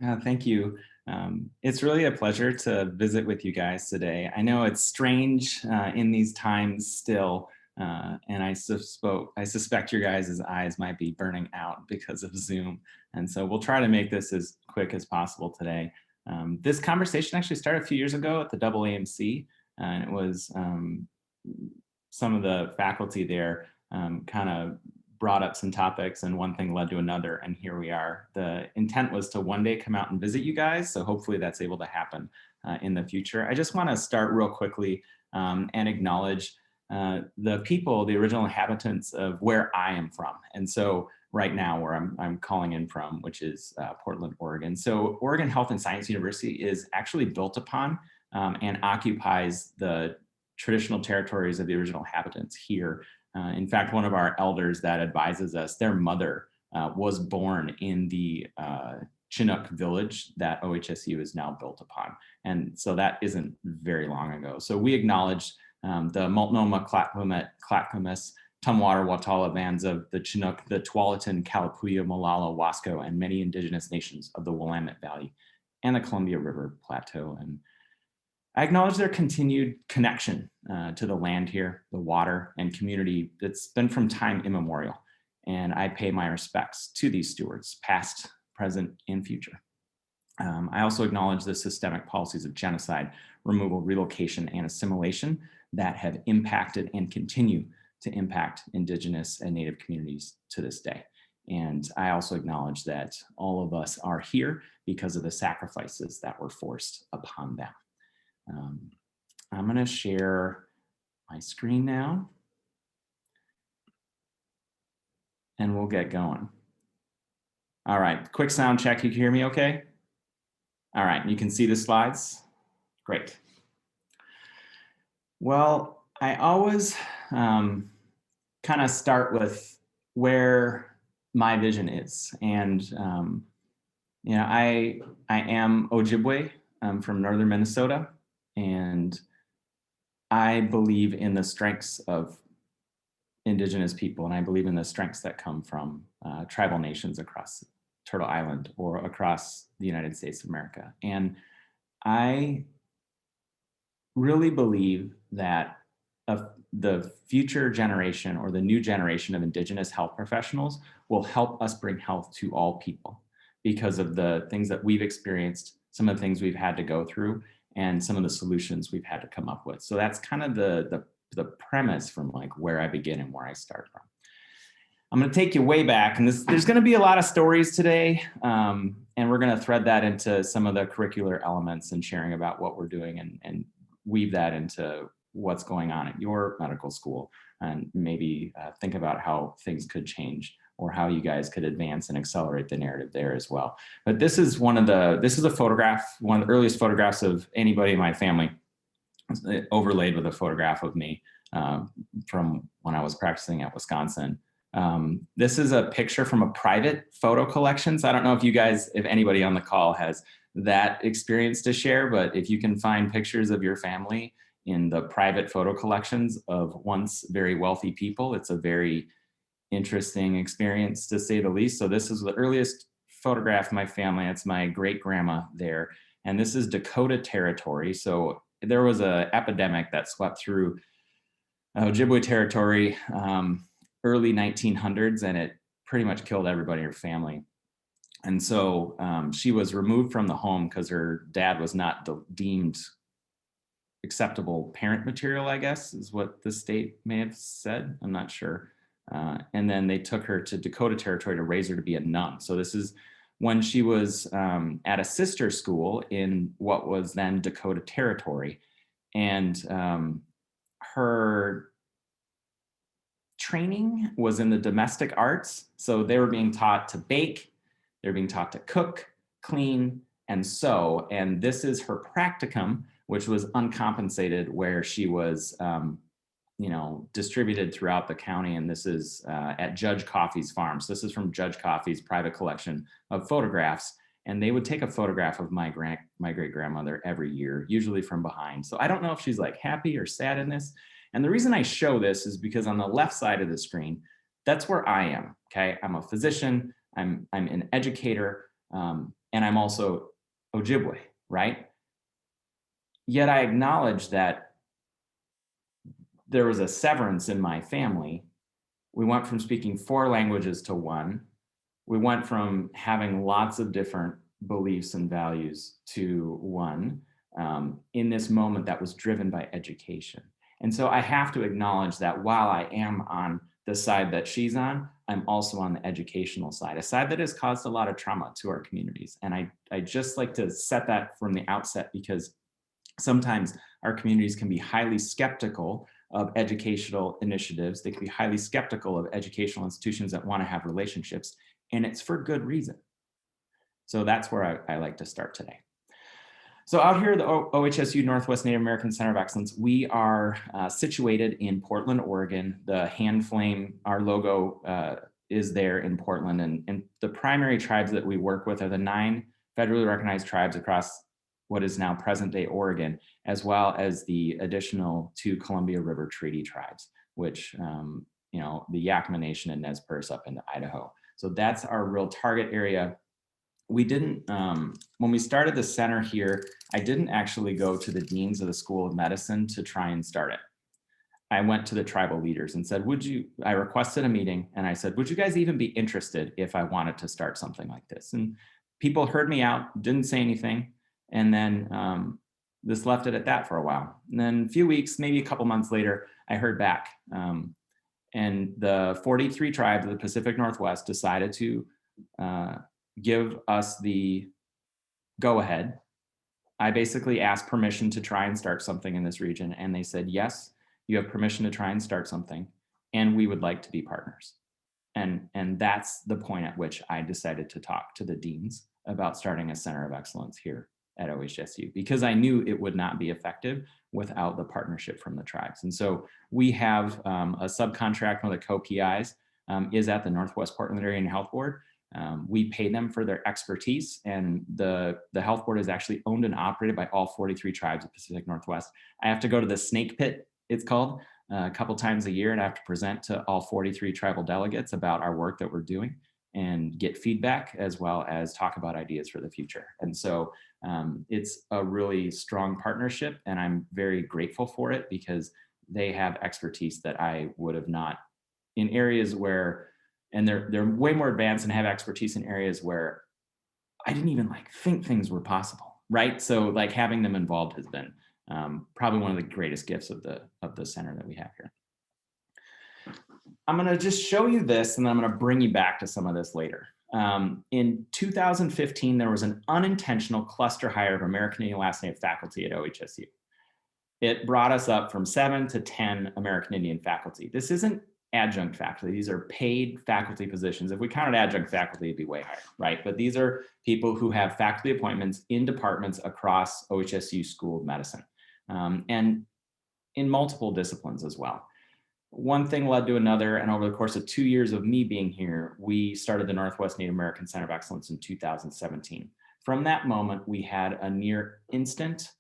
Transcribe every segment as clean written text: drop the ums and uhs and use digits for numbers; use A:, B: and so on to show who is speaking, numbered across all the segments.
A: Thank you. It's really a pleasure to visit with you guys today. I know it's strange in these times still, and I suspect your guys' eyes might be burning out because of Zoom. And so we'll try to make this as quick as possible today. This conversation actually started a few years ago at the AAMC, and it was some of the faculty there kind of brought up some topics, and one thing led to another, and here we are. The intent was to one day come out and visit you guys, so hopefully that's able to happen in the future. I just want to start real quickly and acknowledge the people, the original inhabitants of where I am from. And so right now where I'm calling in from, which is Portland, Oregon. So Oregon Health and Science University is actually built upon and occupies the traditional territories of the original inhabitants here. In fact, one of our elders that advises us, their mother was born in the Chinook village that OHSU is now built upon. And so that isn't very long ago. So we acknowledge the Multnomah, Clackamas, Tumwater, Watala bands of the Chinook, the Tualatin, Kalapuya, Molalla, Wasco, and many indigenous nations of the Willamette Valley and the Columbia River Plateau. And I acknowledge their continued connection to the land here, the water, and community that's been from time immemorial. And I pay my respects to these stewards, past, present, and future. I also acknowledge the systemic policies of genocide, removal, relocation, and assimilation that have impacted and continue to impact Indigenous and Native communities to this day. And I also acknowledge that all of us are here because of the sacrifices that were forced upon them. I'm going to share my screen now, and we'll get going. All right, quick sound check. You can hear me okay? All right, you can see the slides? Great. Well, I always kind of start with where my vision is. And, you know, I am Ojibwe. I'm from northern Minnesota. And I believe in the strengths of Indigenous people, and I believe in the strengths that come from tribal nations across Turtle Island or across the United States of America. And I really believe that the future generation or the new generation of Indigenous health professionals will help us bring health to all people because of the things that we've experienced, some of the things we've had to go through, and some of the solutions we've had to come up with. So that's kind of the premise from like where I begin and where I start from. I'm going to take you way back, and there's going to be a lot of stories today, and we're going to thread that into some of the curricular elements and sharing about what we're doing and weave that into what's going on at your medical school, and maybe think about how things could change or how you guys could advance and accelerate the narrative there as well. But this is a photograph, one of the earliest photographs of anybody in my family, overlaid with a photograph of me from when I was practicing at Wisconsin. This is a picture from a private photo collection. So I don't know if anybody on the call has that experience to share, but if you can find pictures of your family in the private photo collections of once very wealthy people, it's a very interesting experience to say the least. So this is the earliest photograph of my family. It's my great grandma there. And this is Dakota territory. So there was an epidemic that swept through Ojibwe territory early 1900s, and it pretty much killed everybody in her family. And so she was removed from the home because her dad was not deemed acceptable parent material, I guess, is what the state may have said. I'm not sure. And then they took her to Dakota territory to raise her to be a nun. So this is when she was at a sister school in what was then Dakota territory. And her training was in the domestic arts. So they were being taught to bake, they're being taught to cook, clean, and sew. And this is her practicum, which was uncompensated, where she was distributed throughout the county. And this is at Judge Coffey's farm. So this is from Judge Coffey's private collection of photographs. And they would take a photograph of my great grandmother every year, usually from behind. So I don't know if she's like happy or sad in this. And the reason I show this is because on the left side of the screen, that's where I am, okay? I'm a physician, I'm an educator. and I'm also Ojibwe, right? Yet I acknowledge that there was a severance in my family. We went from speaking 4 languages to 1. We went from having lots of different beliefs and values to 1 in this moment that was driven by education. And so I have to acknowledge that while I am on the side that she's on, I'm also on the educational side, a side that has caused a lot of trauma to our communities. And I just like to set that from the outset, because sometimes our communities can be highly skeptical of educational initiatives. They can be highly skeptical of educational institutions that want to have relationships, and it's for good reason. So that's where I like to start today. So out here at the OHSU Northwest Native American Center of Excellence, we are situated in Portland, Oregon. The hand flame, our logo is there in Portland. And the primary tribes that we work with are the 9 federally recognized tribes across what is now present day Oregon, as well as the additional 2 Columbia River Treaty tribes, which, you know, the Yakima Nation and Nez Perce up into Idaho. So that's our real target area. We didn't, when we started the center here, I didn't actually go to the deans of the School of Medicine to try and start it. I went to the tribal leaders and said, I requested a meeting, and I said, would you guys even be interested if I wanted to start something like this? And people heard me out, didn't say anything. And then this left it at that for a while. And then a few weeks, maybe a couple months later, I heard back. And the 43 tribes of the Pacific Northwest decided to give us the go-ahead. I basically asked permission to try and start something in this region, and they said, yes, you have permission to try and start something, and we would like to be partners. And that's the point at which I decided to talk to the deans about starting a center of excellence here at OHSU, because I knew it would not be effective without the partnership from the tribes. And so we have a subcontract, one of the co-PIs is at the Northwest Portland Area Health Board. We pay them for their expertise, and the health board is actually owned and operated by all 43 tribes of Pacific Northwest. I have to go to the snake pit, it's called, a couple times a year, and I have to present to all 43 tribal delegates about our work that we're doing and get feedback, as well as talk about ideas for the future. And so it's a really strong partnership, and I'm very grateful for it, because they have expertise that I would have not, in areas where, and they're way more advanced and have expertise in areas where I didn't even think things were possible, right? So having them involved has been probably one of the greatest gifts of the center that we have here. I'm going to just show you this, and then I'm going to bring you back to some of this later. In 2015, there was an unintentional cluster hire of American Indian Last Native faculty at OHSU. It brought us up from 7 to 10 American Indian faculty. This isn't adjunct faculty. These are paid faculty positions. If we counted adjunct faculty, it'd be way higher, right? But these are people who have faculty appointments in departments across OHSU School of Medicine, and in multiple disciplines as well. One thing led to another, and over the course of 2 years of me being here, we started the Northwest Native American Center of Excellence in 2017. From that moment, we had a near instant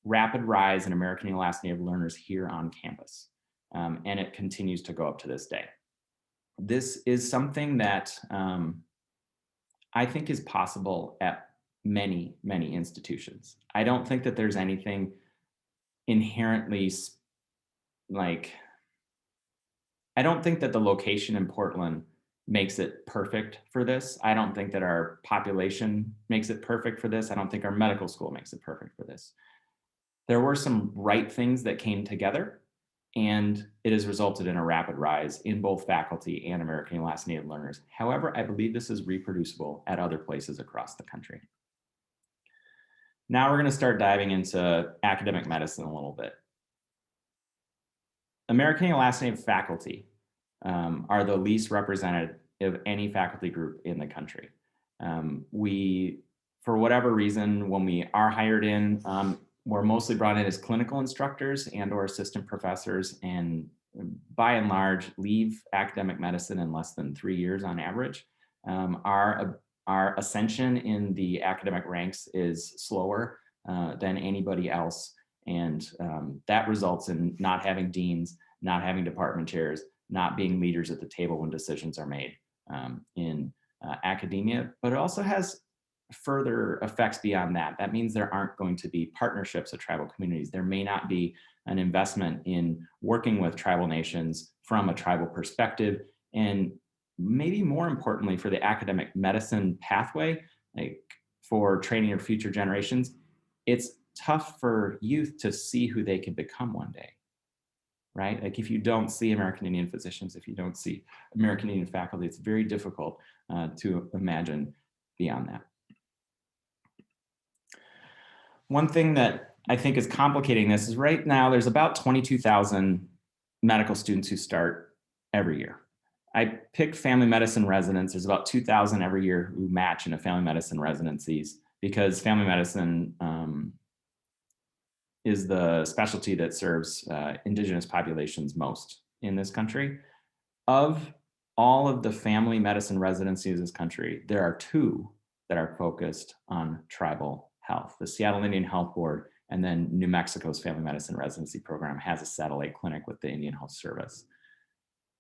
A: rapid rise in American Indian Last Native learners here on campus. And it continues to go up to this day. This is something that I think is possible at many, many institutions. I don't think that there's anything inherently I don't think that the location in Portland makes it perfect for this. I don't think that our population makes it perfect for this. I don't think our medical school makes it perfect for this. There were some right things that came together, and it has resulted in a rapid rise in both faculty and American Indian Last Native learners. However, I believe this is reproducible at other places across the country. Now we're going to start diving into academic medicine a little bit. American Indian Last Native faculty are the least represented of any faculty group in the country. We, for whatever reason, when we are hired in, we're mostly brought in as clinical instructors and or assistant professors, and by and large leave academic medicine in less than 3 years on average. Our ascension in the academic ranks is slower than anybody else, and that results in not having deans, not having department chairs, not being leaders at the table when decisions are made in academia. But it also has further effects beyond that. That means there aren't going to be partnerships with tribal communities. There may not be an investment in working with tribal nations from a tribal perspective. And maybe more importantly, for the academic medicine pathway, like for training of future generations, it's tough for youth to see who they can become one day, right? Like if you don't see American Indian physicians, if you don't see American Indian faculty, it's very difficult to imagine beyond that. One thing that I think is complicating this is right now there's about 22,000 medical students who start every year. I picked family medicine residents. There's about 2,000 every year who match into family medicine residencies because family medicine is the specialty that serves indigenous populations most in this country. Of all of the family medicine residencies in this country, there are 2 that are focused on tribal health. The Seattle Indian Health Board and then New Mexico's Family Medicine Residency Program has a satellite clinic with the Indian Health Service.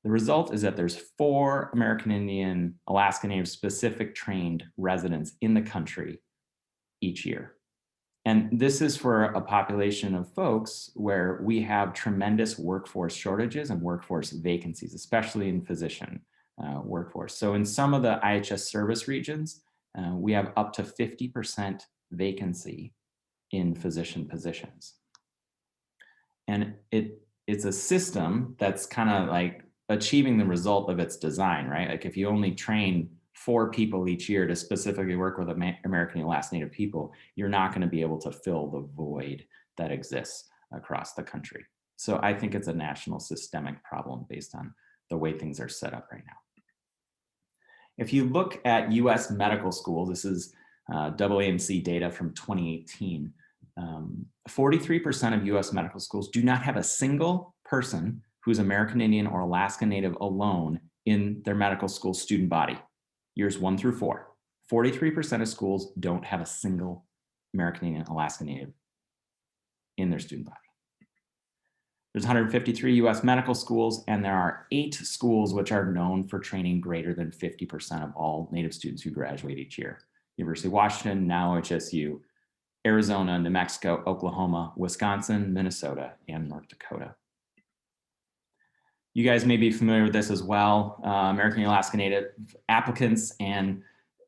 A: The result is that there's 4 American Indian, Alaska Native specific trained residents in the country each year. And this is for a population of folks where we have tremendous workforce shortages and workforce vacancies, especially in physician workforce. So in some of the IHS service regions, we have up to 50% vacancy in physician positions. And it's a system that's kind of like achieving the result of its design, right? Like if you only train 4 people each year to specifically work with American and Alaska Native people, you're not going to be able to fill the void that exists across the country. So I think it's a national systemic problem based on the way things are set up right now. If you look at US medical schools, this is AAMC data from 2018, 43% of US medical schools do not have a single person who's American Indian or Alaska Native alone in their medical school student body, years 1 through 4. 43% of schools don't have a single American Indian, Alaska Native in their student body. There's 153 US medical schools, and there are 8 schools which are known for training greater than 50% of all Native students who graduate each year. University of Washington, now OHSU, Arizona, New Mexico, Oklahoma, Wisconsin, Minnesota, and North Dakota. You guys may be familiar with this as well. American and Alaska Native applicants and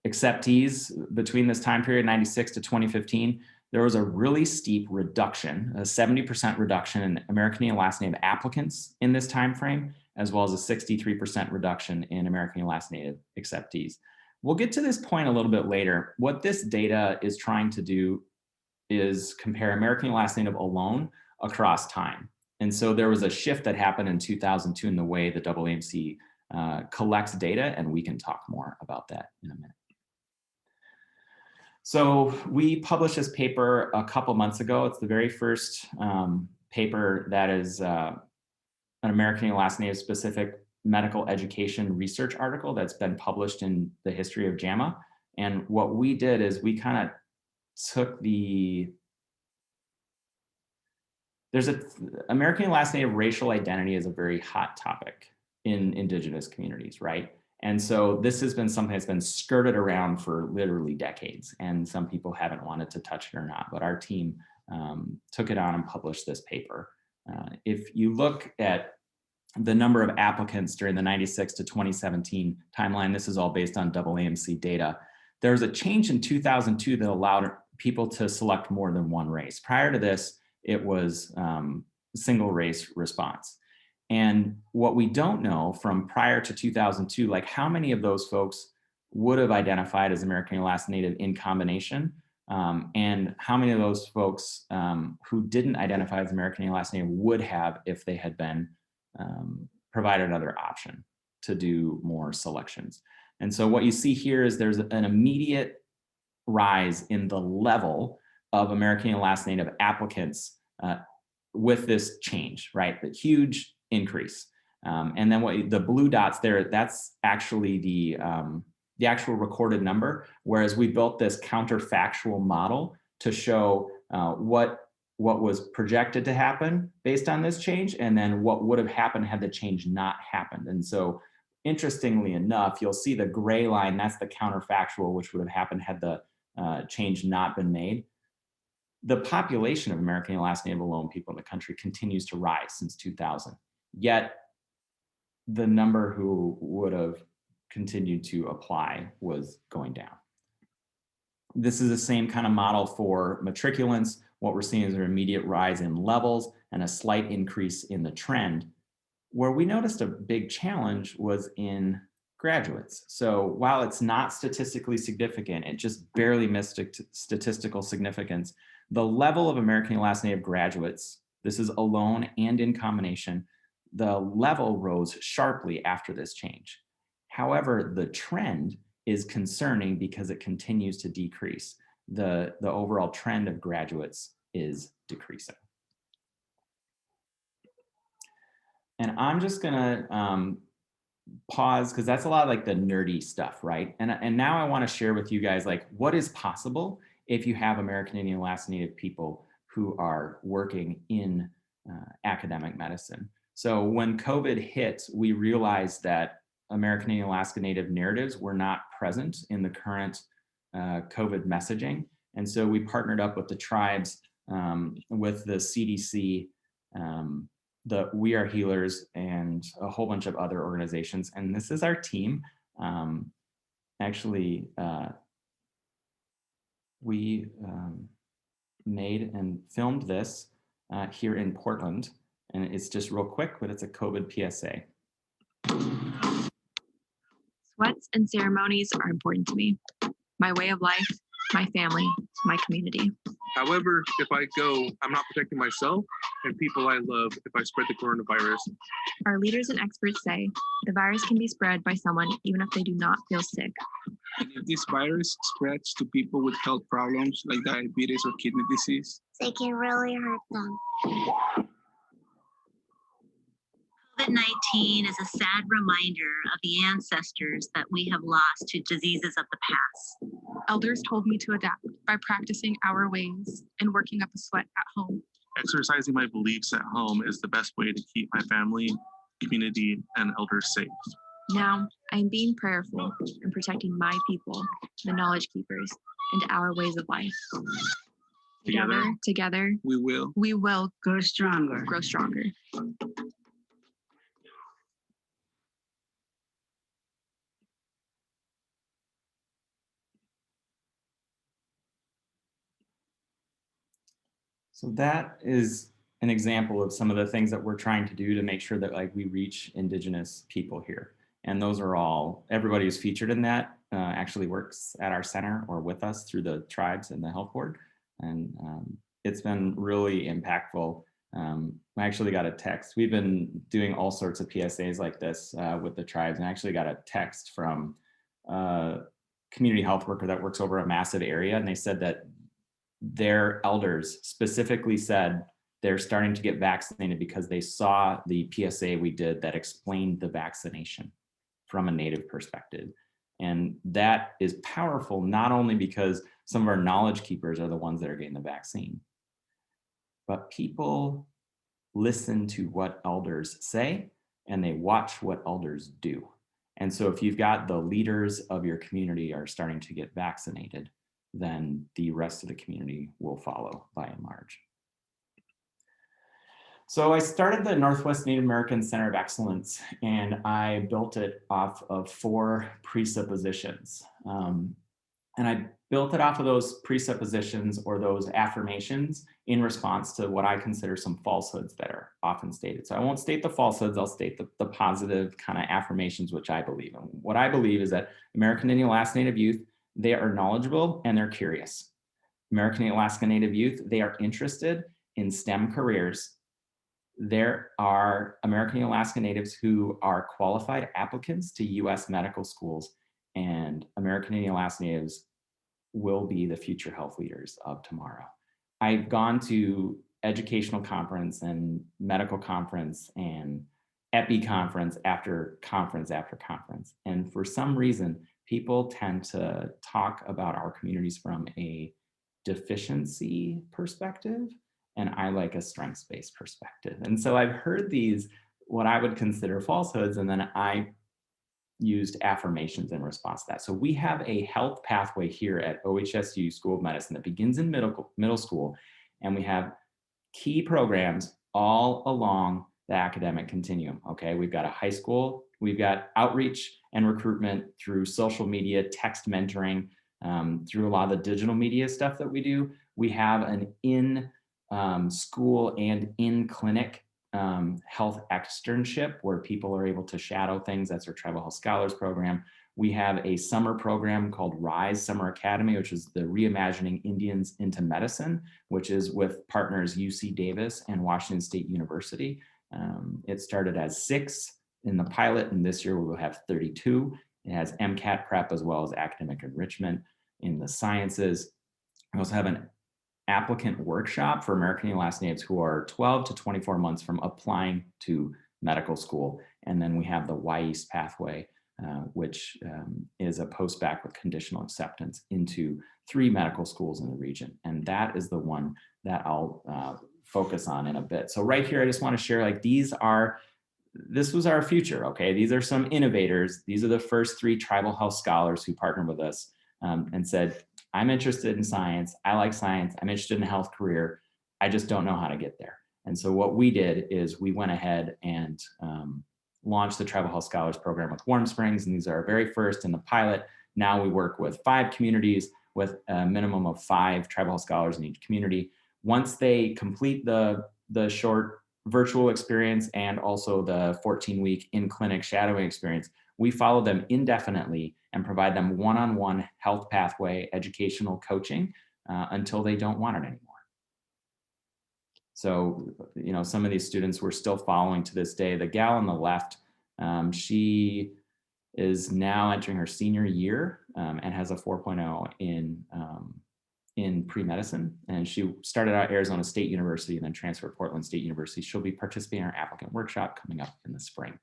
A: acceptees between this time period, 96 to 2015, there was a really steep reduction, a 70% reduction in American and Alaska Native applicants in this time frame, as well as a 63% reduction in American and Alaska Native acceptees. We'll get to this point a little bit later. What this data is trying to do is compare American and Alaska Native alone across time. And so there was a shift that happened in 2002 in the way the AAMC collects data, and we can talk more about that in a minute. So we published this paper a couple months ago. It's the very first paper that is an American and Alaska Native specific medical education research article that's been published in the history of JAMA. And what we did is we kind of took American and Alaska Native racial identity is a very hot topic in Indigenous communities, right? And so this has been something that's been skirted around for literally decades, and some people haven't wanted to touch it or not, but our team took it on and published this paper. If you look at the number of applicants during the 96 to 2017 timeline, this is all based on AAMC data. There was a change in 2002 that allowed people to select more than one race. Prior to this, it was single race response. And what we don't know from prior to 2002, like how many of those folks would have identified as American and Alaska Native in combination, and how many of those folks who didn't identify as American and Alaska Native would have if they had been provided another option to do more selections. And so what you see here is there's an immediate rise in the level of American and Alaska Native applicants with this change, right? The huge increase. And then what the blue dots there, that's actually the actual recorded number, whereas we built this counterfactual model to show what was projected to happen based on this change, and then what would have happened had the change not happened. And so interestingly enough, you'll see the gray line, that's the counterfactual, which would have happened had the change not been made, the population of American and Alaska Native alone people in the country continues to rise since 2000. Yet the number who would have continued to apply was going down. This is the same kind of model for matriculants. What we're seeing is an immediate rise in levels and a slight increase in the trend. Where we noticed a big challenge was in graduates. So while it's not statistically significant, it just barely missed statistical significance. The level of American and Alaska Native graduates, this is alone and in combination, the level rose sharply after this change. However, the trend is concerning because it continues to decrease. The overall trend of graduates is decreasing. And I'm just gonna pause because that's a lot of like the nerdy stuff, right? And now I want to share with you guys like what is possible if you have American Indian Alaska Native people who are working in academic medicine. So when COVID hit, we realized that American Indian Alaska Native narratives were not present in the current COVID messaging. And so we partnered up with the tribes, with the CDC, the We Are Healers, and a whole bunch of other organizations. And this is our team. We made and filmed this here in Portland. And it's just real quick, but it's a COVID PSA.
B: Sweats and ceremonies are important to me. My way of life, my family, my community.
C: However, if I go, I'm not protecting myself and people I love if I spread the coronavirus.
B: Our leaders and experts say the virus can be spread by someone even if they do not feel sick.
D: And if this virus spreads to people with health problems like diabetes or kidney disease,
E: they can really hurt them.
F: COVID-19 is a sad reminder of the ancestors that we have lost to diseases of the past.
G: Elders told me to adapt by practicing our ways and working up a sweat at home.
C: Exercising my beliefs at home is the best way to keep my family, community, and elders safe.
B: Now, I am being prayerful and protecting my people, the knowledge keepers, and our ways of life. Together,
D: we will
G: grow stronger.
A: So that is an example of some of the things that we're trying to do to make sure that like we reach Indigenous people here. And those are all, everybody who's featured in that actually works at our center or with us through the tribes and the health board. And it's been really impactful. I actually got a text. We've been doing all sorts of PSAs like this with the tribes, and I actually got a text from a community health worker that works over a massive area. And they said that their elders specifically said they're starting to get vaccinated because they saw the PSA we did that explained the vaccination from a Native perspective. And that is powerful, not only because some of our knowledge keepers are the ones that are getting the vaccine, but people listen to what elders say and they watch what elders do. And so if you've got the leaders of your community are starting to get vaccinated, then the rest of the community will follow by and large. So I started the Northwest Native American Center of Excellence, and I built it off of 4 presuppositions. And I built it off of those presuppositions or those affirmations in response to what I consider some falsehoods that are often stated. So I won't state the falsehoods, I'll state the positive kind of affirmations, which I believe in. What I believe is that American Indian Alaska Native youth, they are knowledgeable and they're curious. American and Alaska Native youth, they are interested in STEM careers. There are American and Alaska Natives who are qualified applicants to US medical schools, and American and Alaska Natives will be the future health leaders of tomorrow. I've gone to educational conference and medical conference and EPI conference after conference after conference. And for some reason, people tend to talk about our communities from a deficiency perspective, and I like a strengths-based perspective. And so I've heard these, what I would consider falsehoods, and then I used affirmations in response to that. So we have a health pathway here at OHSU School of Medicine that begins in middle school, and we have key programs all along the academic continuum. Okay, we've got a high school, we've got outreach and recruitment through social media, text mentoring, through a lot of the digital media stuff that we do. We have an in school and in clinic health externship where people are able to shadow things. That's our Tribal Health Scholars Program. We have a summer program called RISE Summer Academy, which is the Reimagining Indians into Medicine, which is with partners UC Davis and Washington State University. It started as 6 in the pilot, and this year we will have 32. It has MCAT prep as well as academic enrichment in the sciences. We also have an applicant workshop for American Indian Last Natives who are 12 to 24 months from applying to medical school. And then we have the Y-East pathway, which is a post-bac with conditional acceptance into 3 medical schools in the region. And that is the one that I'll focus on in a bit. So right here, I just want to share, like, this was our future, okay? These are some innovators. These are the first 3 tribal health scholars who partnered with us and said, I'm interested in science. I like science. I'm interested in a health career. I just don't know how to get there. And so what we did is we went ahead and launched the Tribal Health Scholars Program with Warm Springs. And these are our very first in the pilot. Now we work with 5 communities with a minimum of 5 tribal health scholars in each community. Once they complete the short virtual experience and also the 14-week in-clinic shadowing experience, we follow them indefinitely and provide them one-on-one health pathway educational coaching until they don't want it anymore. So, you know, some of these students we're still following to this day. The gal on the left, she is now entering her senior year and has a 4.0 in pre-medicine. And she started out at Arizona State University and then transferred to Portland State University. She'll be participating in our applicant workshop coming up in the spring.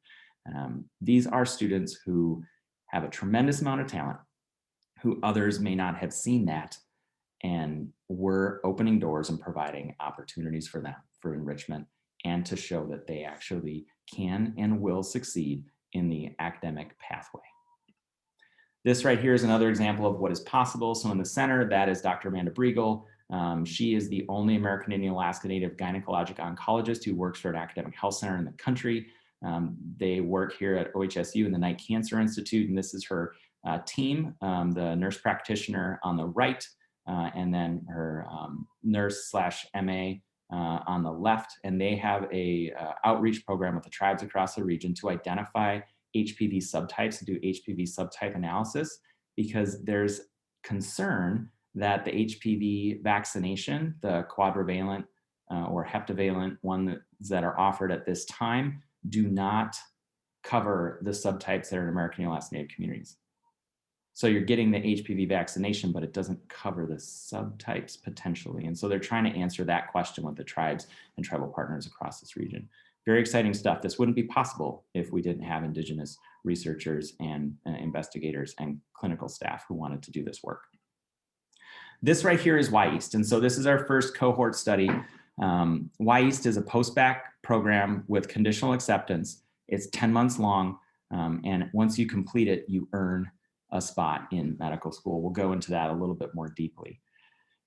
A: These are students who have a tremendous amount of talent, who others may not have seen that, and we're opening doors and providing opportunities for them for enrichment and to show that they actually can and will succeed in the academic pathway. This right here is another example of what is possible. So in the center, that is Dr. Amanda Briegel. She is the only American Indian Alaska Native gynecologic oncologist who works for an academic health center in the country. They work here at OHSU in the Knight Cancer Institute, and this is her team, the nurse practitioner on the right, and then her nurse/MA on the left. And they have a outreach program with the tribes across the region to identify HPV subtypes and do HPV subtype analysis, because there's concern that the HPV vaccination, the quadrivalent or heptavalent ones that are offered at this time, do not cover the subtypes that are in American Indian Alaska Native communities. So you're getting the HPV vaccination, but it doesn't cover the subtypes potentially. And so they're trying to answer that question with the tribes and tribal partners across this region. Very exciting stuff. This wouldn't be possible if we didn't have Indigenous researchers and investigators and clinical staff who wanted to do this work. This right here is Y-East. And so this is our first cohort study. Y-East is a post-bac program with conditional acceptance. It's 10 months long. And once you complete it, you earn a spot in medical school. We'll go into that a little bit more deeply.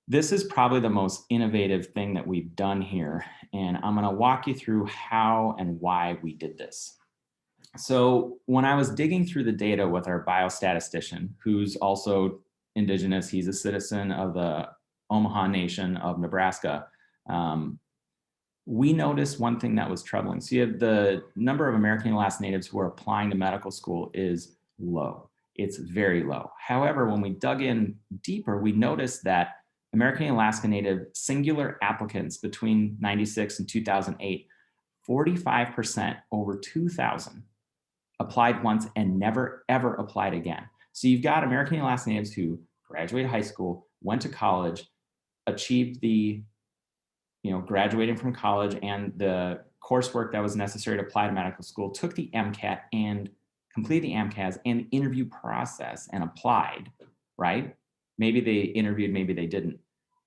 A: This is probably the most innovative thing that we've done here. And I'm going to walk you through how and why we did this. So when I was digging through the data with our biostatistician, who's also Indigenous, he's a citizen of the Omaha Nation of Nebraska, we noticed one thing that was troubling. So you have the number of American Indian Alaska Natives who are applying to medical school is low. It's very low. However, when we dug in deeper, we noticed that American Indian Alaska Native singular applicants between 96 and 2008, 45%, over 2,000, applied once and never, ever applied again. So you've got American Indian Alaska Natives who graduated high school, went to college, achieved the, graduating from college and the coursework that was necessary to apply to medical school, took the MCAT and completed the AMCAS and the interview process and applied, right? Maybe they interviewed, maybe they didn't.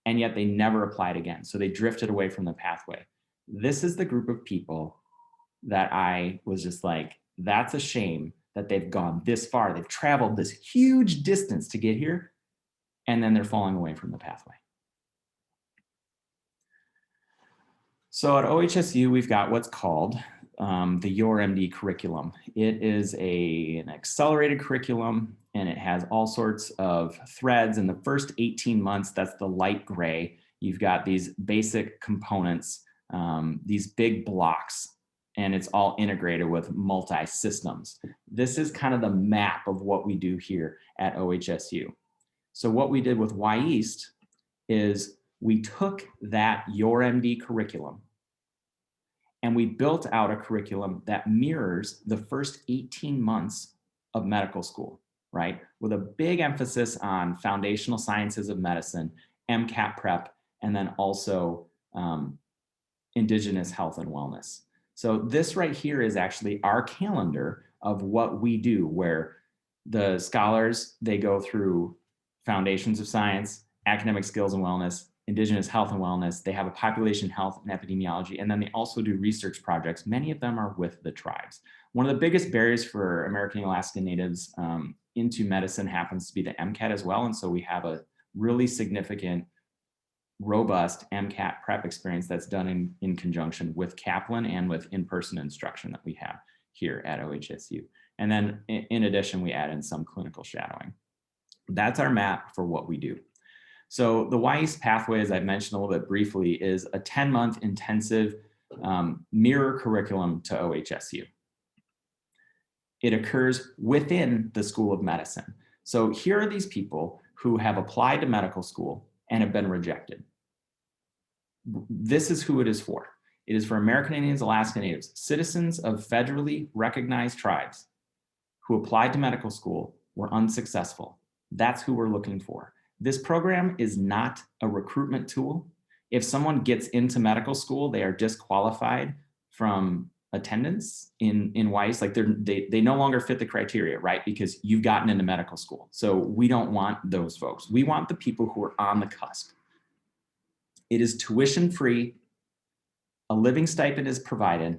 A: And yet they never applied again. So they drifted away from the pathway. This is the group of people that I was just like, that's a shame that they've gone this far, they've traveled this huge distance to get here, and then they're falling away from the pathway. So at OHSU, we've got what's called the Your MD curriculum. It is an accelerated curriculum, and it has all sorts of threads. In the first 18 months, that's the light gray, you've got these basic components, these big blocks, and it's all integrated with multi-systems. This is kind of the map of what we do here at OHSU. So what we did with Y-East is we took that Your MD curriculum and we built out a curriculum that mirrors the first 18 months of medical school, right? With a big emphasis on foundational sciences of medicine, MCAT prep, and then also Indigenous health and wellness. So this right here is actually our calendar of what we do, where the scholars, they go through foundations of science, academic skills and wellness, Indigenous health and wellness. They have a population health and epidemiology, and then they also do research projects. Many of them are with the tribes. One of the biggest barriers for American and Alaska Natives into medicine happens to be the MCAT as well. And so we have a really significant, robust MCAT prep experience that's done in conjunction with Kaplan and with in-person instruction that we have here at OHSU. And then in addition, we add in some clinical shadowing. That's our map for what we do. So the Y-East pathway, as I mentioned a little bit briefly, is a 10-month intensive mirror curriculum to OHSU. It occurs within the School of Medicine. So here are these people who have applied to medical school and have been rejected. This is who it is for. It is for American Indians, Alaska Natives, citizens of federally recognized tribes who applied to medical school, were unsuccessful. That's who we're looking for. This program is not a recruitment tool. If someone gets into medical school, they are disqualified from attendance in Y-East, like they no longer fit the criteria, right? Because you've gotten into medical school. So we don't want those folks. We want the people who are on the cusp. It is tuition free. A living stipend is provided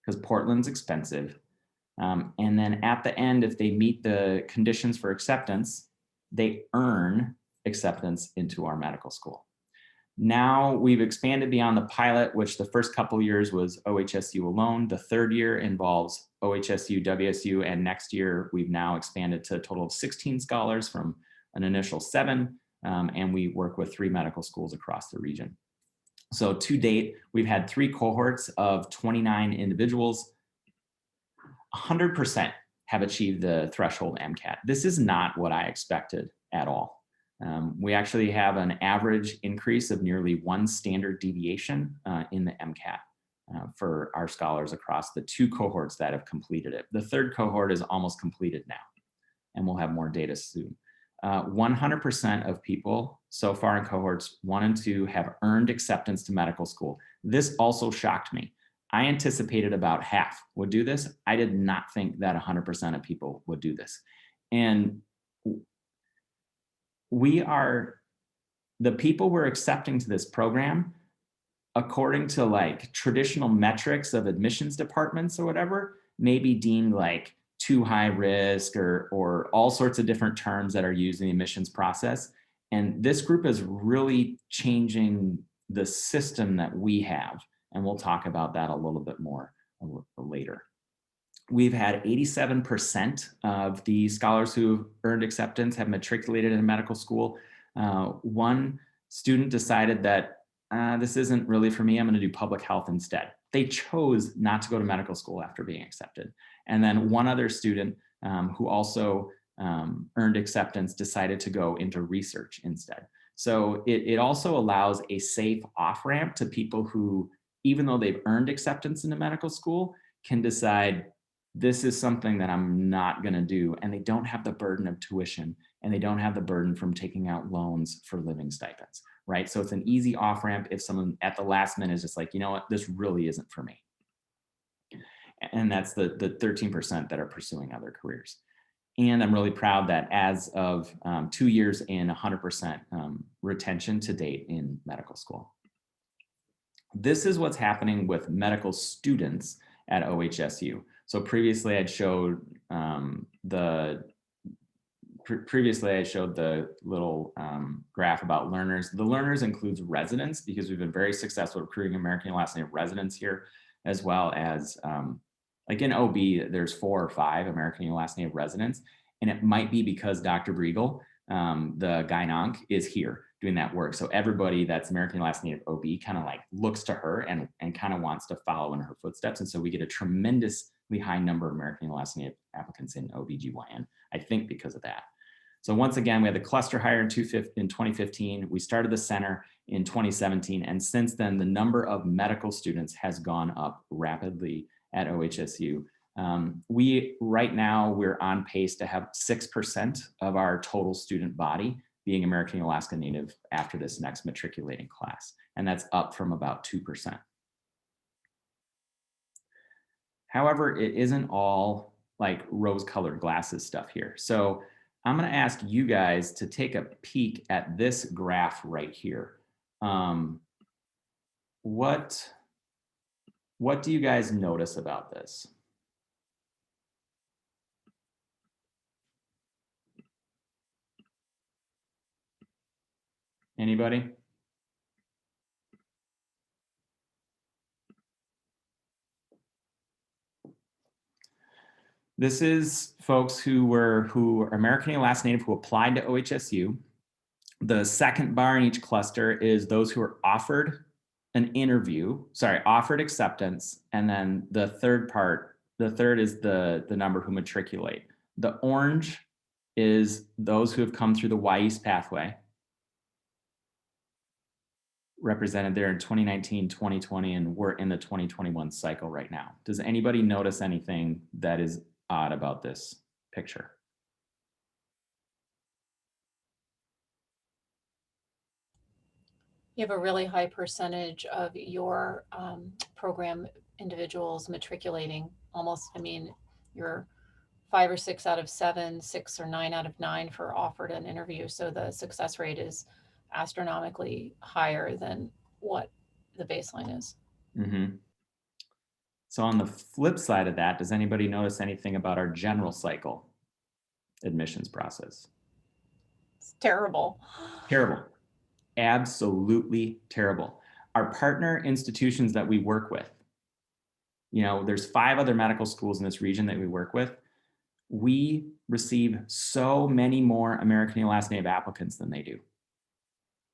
A: because Portland's expensive. And then at the end, if they meet the conditions for acceptance, they earn acceptance into our medical school. Now we've expanded beyond the pilot, which the first couple years was OHSU alone. The third year involves OHSU, WSU, and next year we've now expanded to a total of 16 scholars from an initial 7, and we work with 3 medical schools across the region. So to date, we've had 3 cohorts of 29 individuals. 100% have achieved the threshold MCAT. This is not what I expected at all. We actually have an average increase of nearly 1 standard deviation in the MCAT for our scholars across the 2 cohorts that have completed it. The 3rd cohort is almost completed now, and we'll have more data soon. 100% of people so far in cohorts 1 and 2 have earned acceptance to medical school. This also shocked me. I anticipated about half would do this. I did not think that 100% of people would do this. And the people we're accepting to this program, according to like traditional metrics of admissions departments or whatever, may be deemed like too high risk or all sorts of different terms that are used in the admissions process. And this group is really changing the system that we have. And we'll talk about that a little bit more later. We've had 87% of the scholars who've earned acceptance have matriculated in medical school. One student decided that this isn't really for me, I'm gonna do public health instead. They chose not to go to medical school after being accepted. And then one other student who also earned acceptance decided to go into research instead. So it also allows a safe off-ramp to people who, even though they've earned acceptance into medical school, can decide this is something that I'm not gonna do. And they don't have the burden of tuition, and they don't have the burden from taking out loans for living stipends, right? So it's an easy off-ramp if someone at the last minute is just like, you know what, this really isn't for me. And that's the 13% that are pursuing other careers. And I'm really proud that as of 2 years in, 100% retention to date in medical school. This is what's happening with medical students at OHSU. So previously I'd showed Previously I showed the little graph about learners. The learners includes residents, because we've been very successful recruiting American last name residents here, as well as like in OB, there's 4 or 5 American last name residents. And it might be because Dr. Briegel, the gyne-onc, is here doing that work. So everybody that's American last name OB kind of like looks to her and kind of wants to follow in her footsteps. And so we get a tremendously high number of American last name applicants in OBGYN, I think because of that. So once again, we had the cluster hire in 2015. We started the center in 2017. And since then, the number of medical students has gone up rapidly at OHSU. Right now, we're on pace to have 6% of our total student body being American Alaska Native after this next matriculating class. And that's up from about 2%. However, it isn't all like rose-colored glasses stuff here. So I'm going to ask you guys to take a peek at this graph right here. What do you guys notice about this? Anybody? This is folks who are American last native who applied to OHSU. The second bar in each cluster is those who are offered an interview, offered acceptance. And then the third is the number who matriculate. The orange is those who have come through the YEAST pathway, represented there in 2019, 2020, and we're in the 2021 cycle right now. Does anybody notice anything that is odd about this picture?
H: You have a really high percentage of your program individuals matriculating. Almost, I mean, you're 5 or 6 out of 7, 6 or 9 out of 9 for offered an interview. So the success rate is astronomically higher than what the baseline is.
A: Mm-hmm. So on the flip side of that, does anybody notice anything about our general cycle admissions process?
H: It's terrible.
A: Terrible. Absolutely terrible. Our partner institutions that we work with, there's 5 other medical schools in this region that we work with. We receive so many more American last name applicants than they do.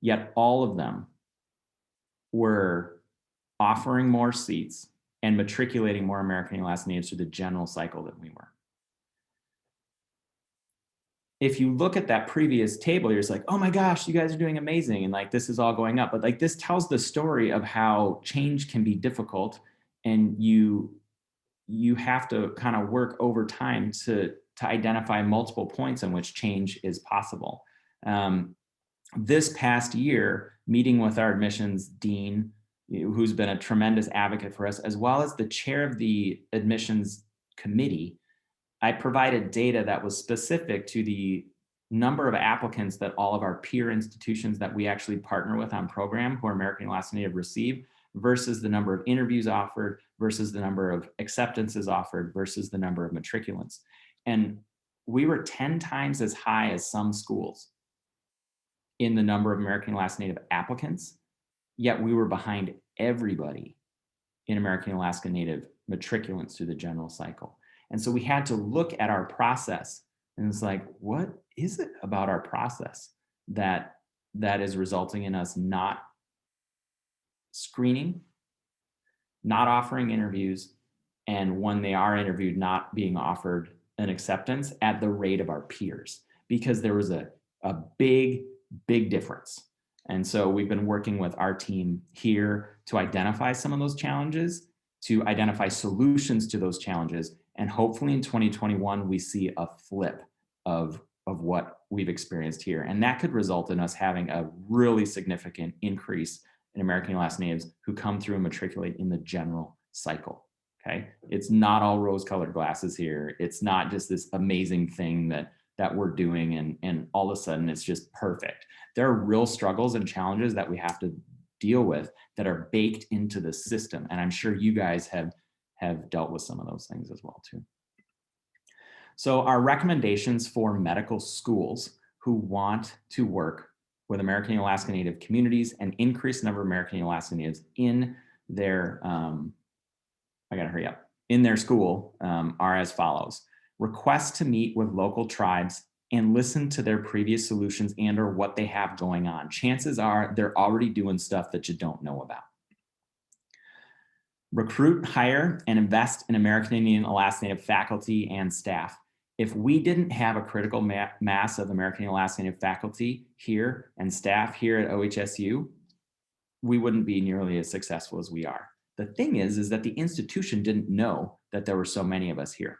A: Yet all of them were offering more seats and matriculating more American last names through the general cycle than we were. If you look at that previous table, you're just like, oh my gosh, you guys are doing amazing. And like, this is all going up. But like, this tells the story of how change can be difficult. And you have to kind of work over time to identify multiple points in which change is possible. This past year, meeting with our admissions dean, who's been a tremendous advocate for us, as well as the chair of the admissions committee, I provided data that was specific to the number of applicants that all of our peer institutions that we actually partner with on program who are American last native receive versus the number of interviews offered versus the number of acceptances offered versus the number of matriculants. And we were 10 times as high as some schools in the number of American last native applicants, yet we were behind everybody in American Alaska Native matriculants through the general cycle. And so we had to look at our process, and it's like, what is it about our process that is resulting in us not screening, not offering interviews, and when they are interviewed, not being offered an acceptance at the rate of our peers? Because there was a big difference. And so we've been working with our team here to identify some of those challenges, to identify solutions to those challenges. And hopefully in 2021, we see a flip of what we've experienced here. And that could result in us having a really significant increase in American last names who come through and matriculate in the general cycle, okay? It's not all rose-colored glasses here. It's not just this amazing thing that we're doing and all of a sudden it's just perfect. There are real struggles and challenges that we have to deal with that are baked into the system. And I'm sure you guys have dealt with some of those things as well too. So our recommendations for medical schools who want to work with American and Alaska Native communities and increase the number of American and Alaska Natives in their, I gotta hurry up, in their school are as follows. Request to meet with local tribes and listen to their previous solutions and or what they have going on. Chances are they're already doing stuff that you don't know about. Recruit, hire, and invest in American Indian, Alaska Native faculty and staff. If we didn't have a critical mass of American and Alaska Native faculty here and staff here at OHSU, we wouldn't be nearly as successful as we are. The thing is that the institution didn't know that there were so many of us here.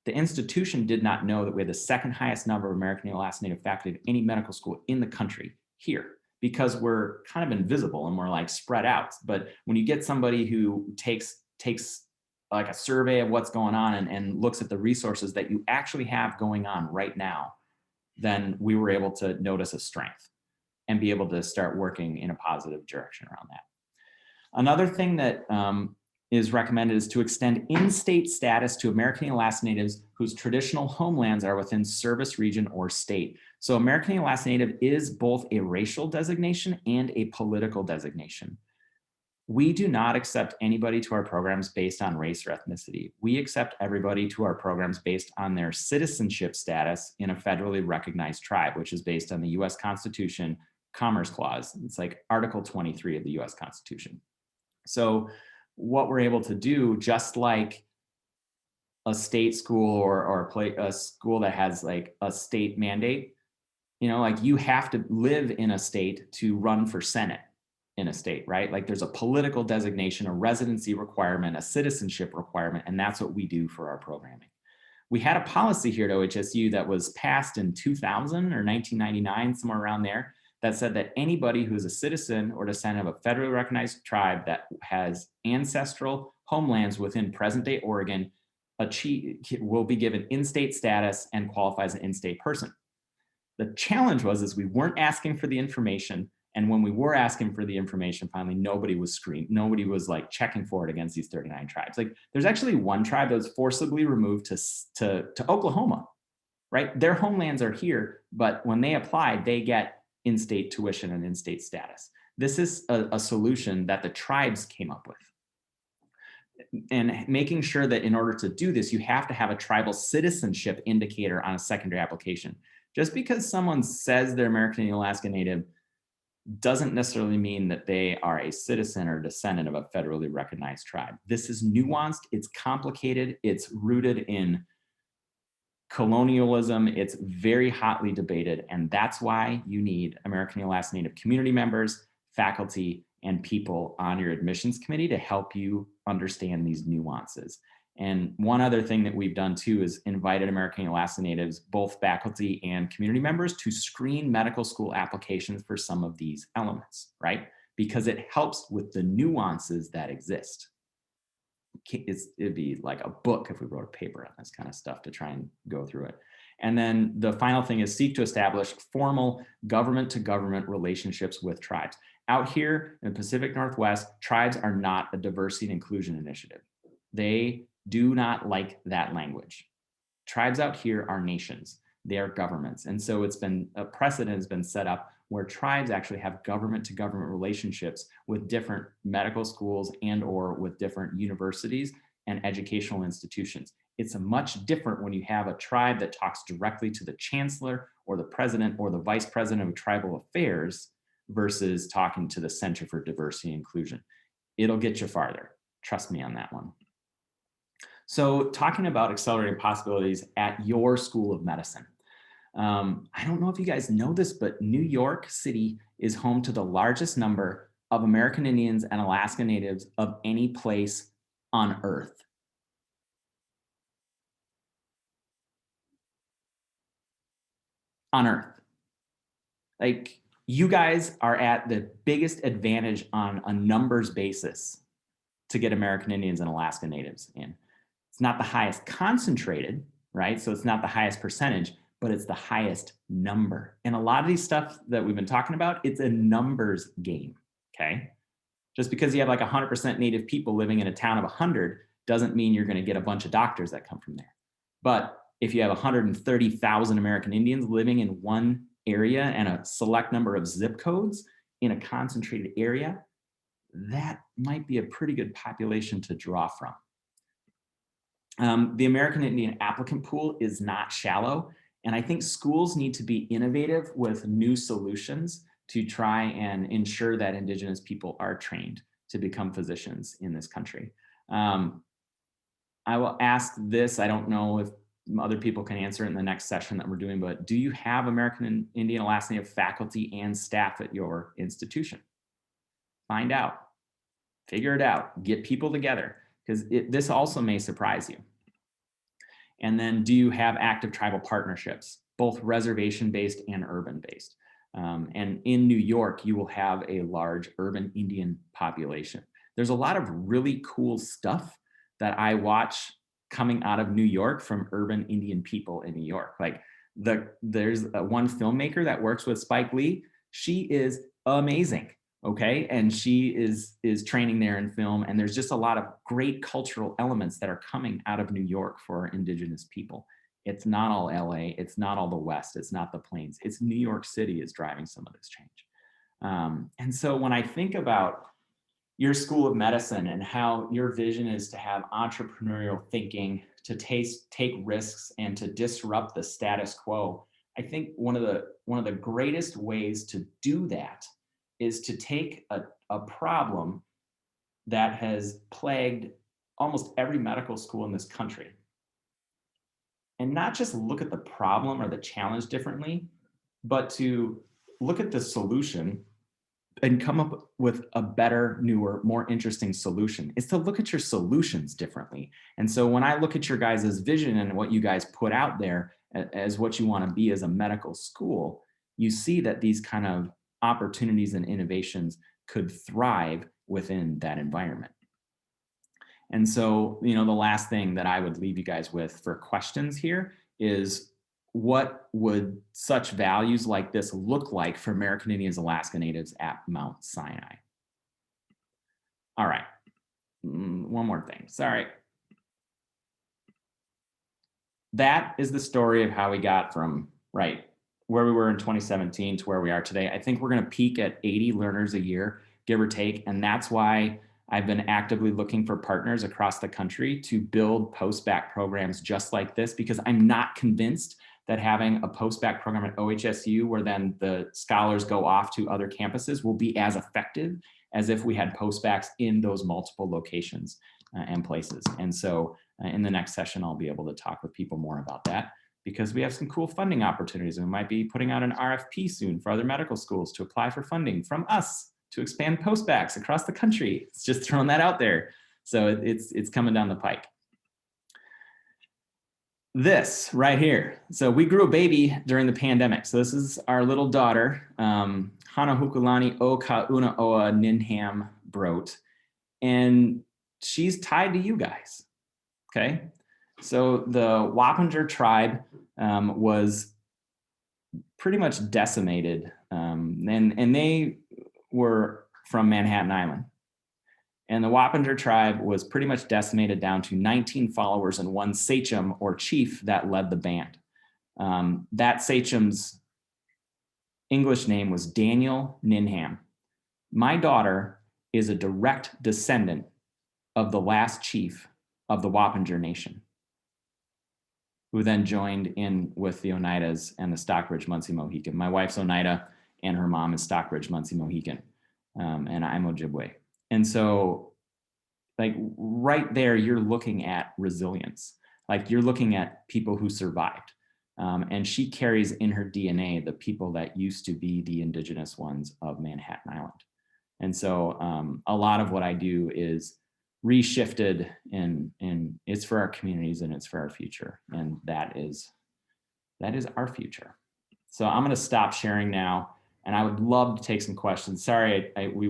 A: The institution did not know that we had the second highest number of American and Alaska Native faculty of any medical school in the country here, because we're kind of invisible and we're like spread out. But when you get somebody who takes like a survey of what's going on and looks at the resources that you actually have going on right now, then we were able to notice a strength and be able to start working in a positive direction around that. Another thing that is recommended is to extend in-state status to American and Alaska Natives whose traditional homelands are within service region or state. So American and Alaska Native is both a racial designation and a political designation. We do not accept anybody to our programs based on race or ethnicity. We accept everybody to our programs based on their citizenship status in a federally recognized tribe, which is based on the US Constitution Commerce Clause. It's like Article 23 of the US Constitution. So what we're able to do, just like a state school or a school that has like a state mandate, you know, like you have to live in a state to run for Senate in a state, right? Like there's a political designation, a residency requirement, a citizenship requirement, and that's what we do for our programming. We had a policy here at OHSU that was passed in 2000 or 1999, somewhere around there, that said that anybody who is a citizen or descendant of a federally recognized tribe that has ancestral homelands within present-day Oregon will be given in-state status and qualify as an in-state person. The challenge was we weren't asking for the information, and when we were asking for the information, finally nobody was nobody was like checking for it against these 39 tribes. Like there's actually one tribe that was forcibly removed to Oklahoma, right? Their homelands are here, but when they apply, they get in-state tuition and in-state status. This is a solution that the tribes came up with. And making sure that in order to do this, you have to have a tribal citizenship indicator on a secondary application. Just because someone says they're American and Alaska Native doesn't necessarily mean that they are a citizen or descendant of a federally recognized tribe. This is nuanced, it's complicated, it's rooted in colonialism, it's very hotly debated, and that's why you need American and Alaska Native community members, faculty, and people on your admissions committee to help you understand these nuances. And one other thing that we've done too is invited American and Alaska Natives, both faculty and community members, to screen medical school applications for some of these elements, right? Because it helps with the nuances that exist. It'd be like a book if we wrote a paper on this kind of stuff to try and go through it. And then the final thing is seek to establish formal government-to-government relationships with tribes. Out here in the Pacific Northwest, tribes are not a diversity and inclusion initiative. They do not like that language. Tribes out here are nations. They are governments. And so it's been, a precedent has been set up where tribes actually have government-to-government relationships with different medical schools and or with different universities and educational institutions. It's much different when you have a tribe that talks directly to the chancellor or the president or the vice president of tribal affairs versus talking to the Center for Diversity and Inclusion. It'll get you farther. Trust me on that one. So talking about accelerating possibilities at your School of Medicine. I don't know if you guys know this, but New York City is home to the largest number of American Indians and Alaska Natives of any place on Earth. On Earth. Like, you guys are at the biggest advantage on a numbers basis to get American Indians and Alaska Natives in. It's not the highest concentrated, right? So it's not the highest percentage, but it's the highest number. And a lot of these stuff that we've been talking about, it's a numbers game, okay? Just because you have like 100% Native people living in a town of 100 doesn't mean you're gonna get a bunch of doctors that come from there. But if you have 130,000 American Indians living in one area and a select number of zip codes in a concentrated area, that might be a pretty good population to draw from. The American Indian applicant pool is not shallow, and I think schools need to be innovative with new solutions to try and ensure that Indigenous people are trained to become physicians in this country. I will ask this, I don't know if other people can answer it in the next session that we're doing, but do you have American Indian Alaska Native faculty and staff at your institution? Find out, figure it out, get people together, because this also may surprise you. And then do you have active tribal partnerships, both reservation-based and urban-based? And in New York, you will have a large urban Indian population. There's a lot of really cool stuff that I watch coming out of New York from urban Indian people in New York. Like there's one filmmaker that works with Spike Lee. She is amazing, okay? And she is training there in film. And there's just a lot of great cultural elements that are coming out of New York for Indigenous people. It's not all LA, it's not all the West, it's not the Plains. It's New York City is driving some of this change. And so when I think about your School of Medicine and how your vision is to have entrepreneurial thinking, to take risks and to disrupt the status quo, I think one of the greatest ways to do that is to take a problem that has plagued almost every medical school in this country and not just look at the problem or the challenge differently, but to look at the solution and come up with a better, newer, more interesting solution. Is to look at your solutions differently. And so when I look at your guys' vision and what you guys put out there as what you want to be as a medical school, you see that these kind of opportunities and innovations could thrive within that environment. And so, the last thing that I would leave you guys with for questions here is, what would such values like this look like for American Indians, Alaska Natives at Mount Sinai? All right, one more thing, sorry. That is the story of how we got from where we were in 2017 to where we are today. I think we're gonna peak at 80 learners a year, give or take, and that's why I've been actively looking for partners across the country to build post-bac programs just like this, because I'm not convinced that having a post-bac program at OHSU where then the scholars go off to other campuses will be as effective as if we had post-bacs in those multiple locations and places. And so in the next session, I'll be able to talk with people more about that, because we have some cool funding opportunities, and we might be putting out an RFP soon for other medical schools to apply for funding from us to expand post-bacs across the country. It's just throwing that out there. So it's coming down the pike. This right here. So we grew a baby during the pandemic. So this is our little daughter, Hana Hukulani O Kauna Oa Ninham Brot. And she's tied to you guys, okay? So the Wappinger tribe was pretty much decimated. And they were from Manhattan Island. And the Wappinger tribe was pretty much decimated down to 19 followers and one sachem or chief that led the band. That sachem's English name was Daniel Ninham. My daughter is a direct descendant of the last chief of the Wappinger Nation, who then joined in with the Oneidas and the Stockbridge Munsee Mohican. My wife's Oneida and her mom is Stockbridge Munsee Mohican, and I'm Ojibwe. And so right there, you're looking at resilience. You're looking at people who survived. And she carries in her DNA the people that used to be the indigenous ones of Manhattan Island. And so a lot of what I do is reshifted, and it's for our communities and it's for our future. And that is our future. So I'm gonna stop sharing now, and I would love to take some questions. Sorry, we